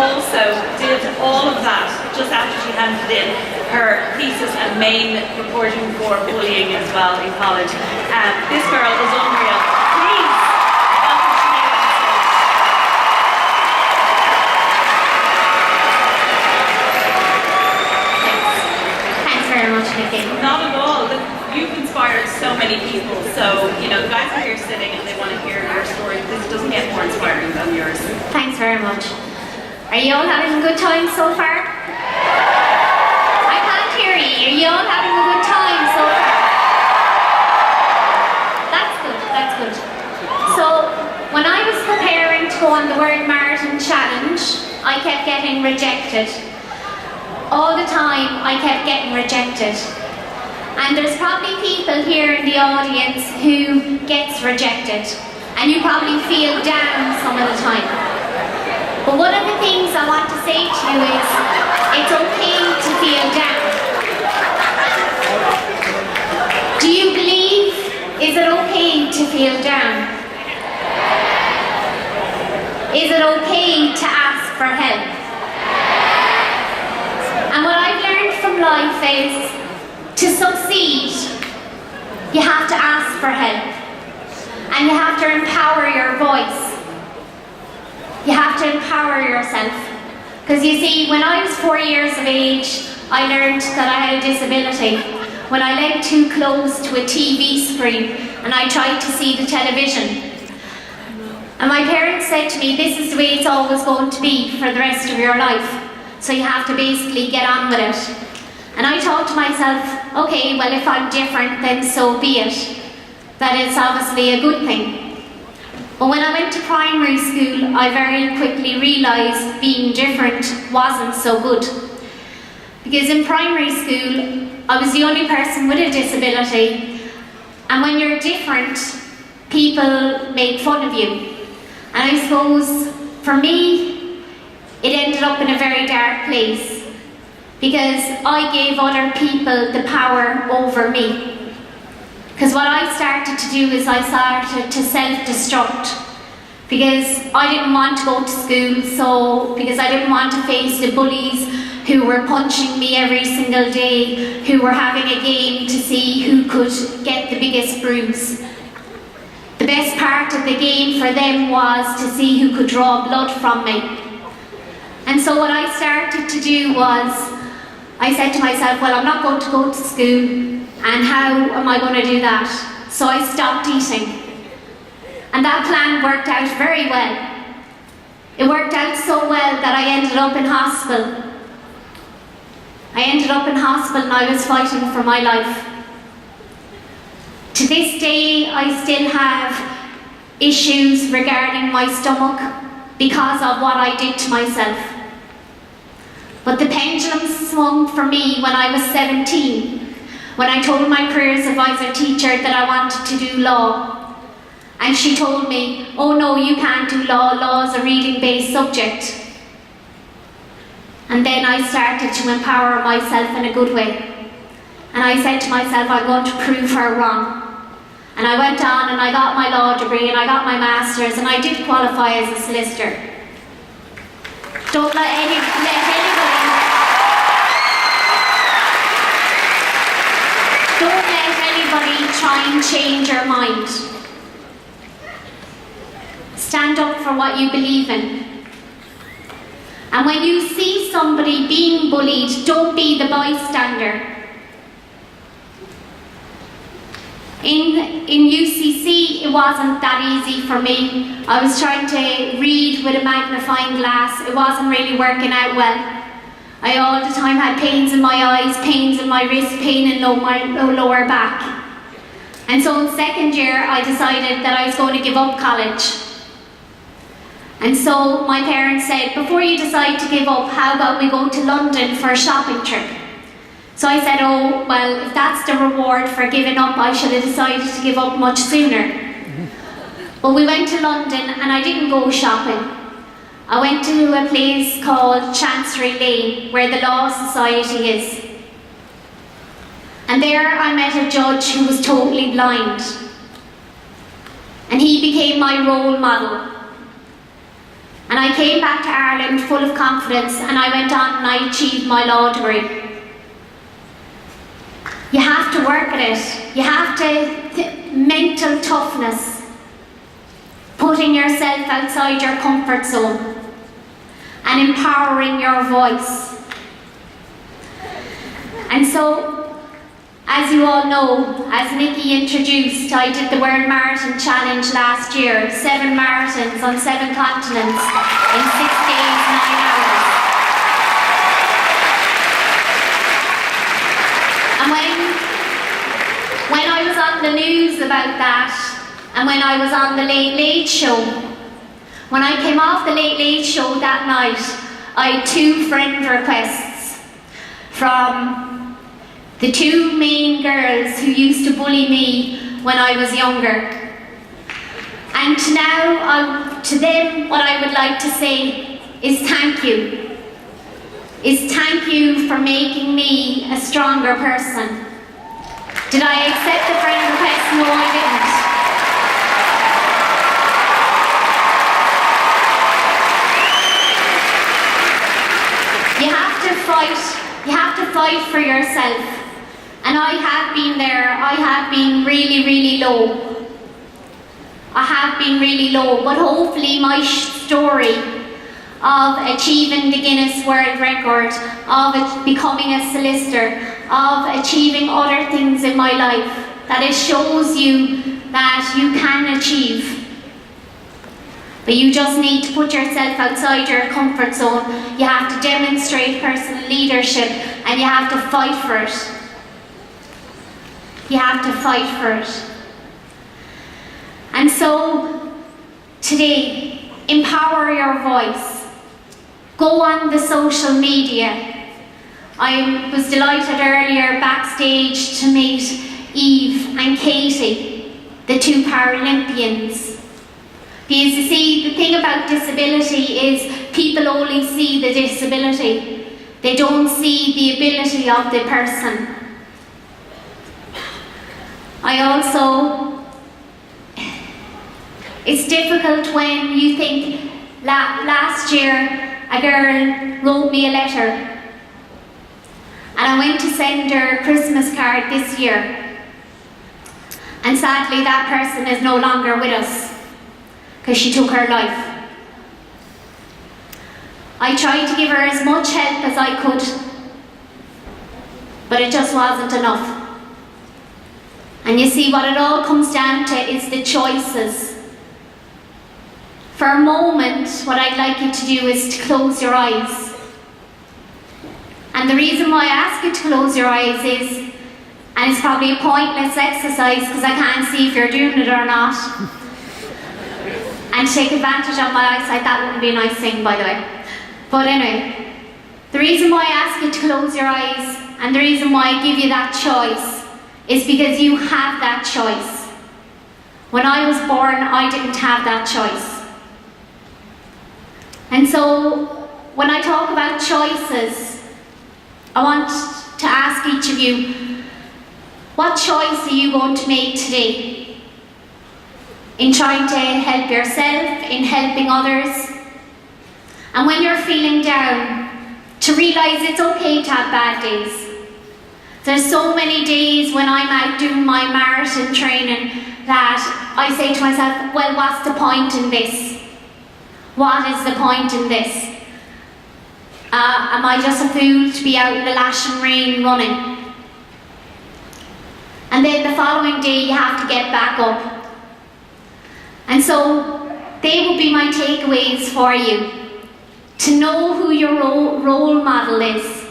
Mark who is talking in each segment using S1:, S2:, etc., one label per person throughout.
S1: also did all of that just after she handed in her thesis and main reporting for bullying as well in college. This girl is unreal. Please welcome Sinead on
S2: stage. Thanks very much, Nikki.
S1: Not at all. Look, you've inspired so many people. So, you know, guys are here sitting and they want to hear your story. This doesn't get more inspiring than yours.
S2: Thanks very much. Are you all having a good time so far? I can't hear you. Are you all having a good time so far? That's good, that's good. So, when I was preparing to go on the Word Marathon Challenge, I kept getting rejected. All the time, I kept getting rejected. And there's probably people here in the audience who gets rejected. And you probably feel down some of the time. But one of the things I want to say to you is, it's okay to feel down. Do you believe, is it okay to feel down? Is it okay to ask for help? And what I've learned from life is, to succeed, you have to ask for help. And you have to empower your voice. You have to empower yourself. Because you see, when I was 4 years of age, I learned that I had a disability. When I leant too close to a TV screen and I tried to see the television. And my parents said to me, this is the way it's always going to be for the rest of your life. So you have to basically get on with it. And I thought to myself, okay, well if I'm different, then so be it. That is obviously a good thing. But when I went to primary school, I very quickly realised being different wasn't so good. Because in primary school, I was the only person with a disability. And when you're different, people make fun of you. And I suppose, for me, it ended up in a very dark place. Because I gave other people the power over me. Because what I started to do is I started to self-destruct. Because I didn't want to go to school, because I didn't want to face the bullies who were punching me every single day, who were having a game to see who could get the biggest bruise. The best part of the game for them was to see who could draw blood from me. And so what I started to do was, I said to myself, well, I'm not going to go to school, and how am I going to do that? So I stopped eating. And that plan worked out very well. It worked out so well that I ended up in hospital. I ended up in hospital and I was fighting for my life. To this day, I still have issues regarding my stomach because of what I did to myself. But the pendulum swung for me when I was 17, when I told my careers advisor teacher that I wanted to do law. And she told me, oh no, you can't do law, law is a reading-based subject. And then I started to empower myself in a good way. And I said to myself, I'm going to prove her wrong. And I went on and I got my law degree and I got my master's and I did qualify as a solicitor. Don't let anybody try and change your mind. Stand up for what you believe in. And when you see somebody being bullied, don't be the bystander. In UCC, it wasn't that easy for me. I was trying to read with a magnifying glass. It wasn't really working out well. I all the time had pains in my eyes, pains in my wrist, pain in my lower back. And so in second year, I decided that I was going to give up college. And so my parents said, before you decide to give up, how about we go to London for a shopping trip? So I said, oh, well, if that's the reward for giving up, I should have decided to give up much sooner. But we went to London and I didn't go shopping. I went to a place called Chancery Lane, where the Law Society is. And there I met a judge who was totally blind. And he became my role model. And I came back to Ireland full of confidence, and I went on and I achieved my law degree. You have to work at it. You have to, mental toughness, putting yourself outside your comfort zone, and empowering your voice. And so, as you all know, as Nikki introduced, I did the World Marathon Challenge last year, 7 marathons on 7 continents in 6 days, 9 hours. And when I was on the news about that, and when I was on the Late Late Show, when I came off the Late Late Show that night, I had 2 friend requests from the 2 main girls who used to bully me when I was younger. And now, to them, what I would like to say is thank you. Is thank you for making me a stronger person. Did I accept the friend request? No, I didn't. You have to fight. You have to fight for yourself. And I have been there. I have been really, really low. I have been really low, but hopefully my story of achieving the Guinness World Record, of becoming a solicitor, of achieving other things in my life, that it shows you that you can achieve. But you just need to put yourself outside your comfort zone. You have to demonstrate personal leadership, and you have to fight for it. You have to fight for it. And so, today, empower your voice. Go on the social media. I was delighted earlier backstage to meet Eve and Katie, the 2 Paralympians. Because you see, the thing about disability is people only see the disability. They don't see the ability of the person. It's difficult when you think, last year a girl wrote me a letter and I went to send her a Christmas card this year, and sadly that person is no longer with us because she took her life. I tried to give her as much help as I could, but it just wasn't enough. And you see, what it all comes down to is the choices. For a moment, what I'd like you to do is to close your eyes. And the reason why I ask you to close your eyes is, and it's probably a pointless exercise because I can't see if you're doing it or not, and to take advantage of my eyesight, that wouldn't be a nice thing, by the way. But anyway, the reason why I ask you to close your eyes, and the reason why I give you that choice, is because you have that choice. When I was born, I didn't have that choice. And so, when I talk about choices, I want to ask each of you, what choice are you going to make today? In trying to help yourself, in helping others? And when you're feeling down, to realise it's okay to have bad days. There's so many days when I'm out doing my marathon training that I say to myself, well, what's the point in this? What is the point in this? Am I just a fool to be out in the lashing rain running? And then the following day you have to get back up. And so they will be my takeaways for you. To know who your role model is.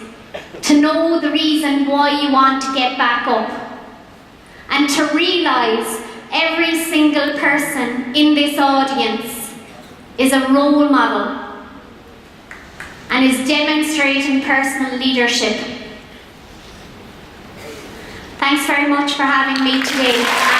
S2: To know the reason why you want to get back up. And to realise every single person in this audience is a role model and is demonstrating personal leadership. Thanks very much for having me today.